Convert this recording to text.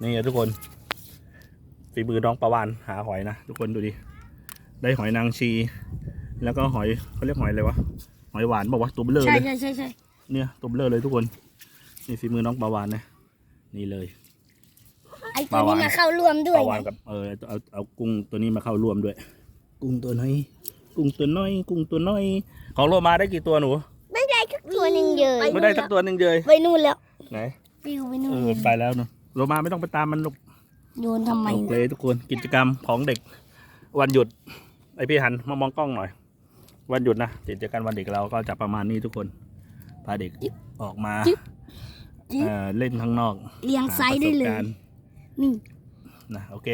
นี่ทุกคนฝีมือน้องประวานหาหอยนะทุกคนดูดิได้หอยนางชีแล้วก็หอยเขาเรียกหอยอะไรวะหอยหวานบอกว่าตัวเบลอเลยใช่เนี่ยตัวเบลอเลยทุกคนนี่ฝีมือน้องประวานนะนี่เลย ไอ้ตัวนี้มาเข้าร่วมด้วย ประวานกับเอากุ้งตัวนี้มาเข้าร่วมด้วยกุ้งตัวน้อยกุ้งตัวน้อยกุ้งตัวน้อยของโลมาได้กี่ตัวหนู ไม่ได้สักตัวหนึ่งเลย ไม่ได้สักตัวหนึ่งเลย ไปนู่นแล้ว ไหน ปิวไปนู่น ไปแล้วเนาะโลมาไม่ต้องไปตามมันลูก โยนทำไม โอเคทุกคนกิจกรรมของเด็กวันหยุดไอพี่หันมามองกล้องหน่อย วันหยุดนะกิจกรรมวันเด็กเราก็จะประมาณนี้ทุกคนพาเด็กออกมาเล่นข้างนอก เลี้ยงไซส์ได้เลย หาประสบการณ์ นี่ นะโอเค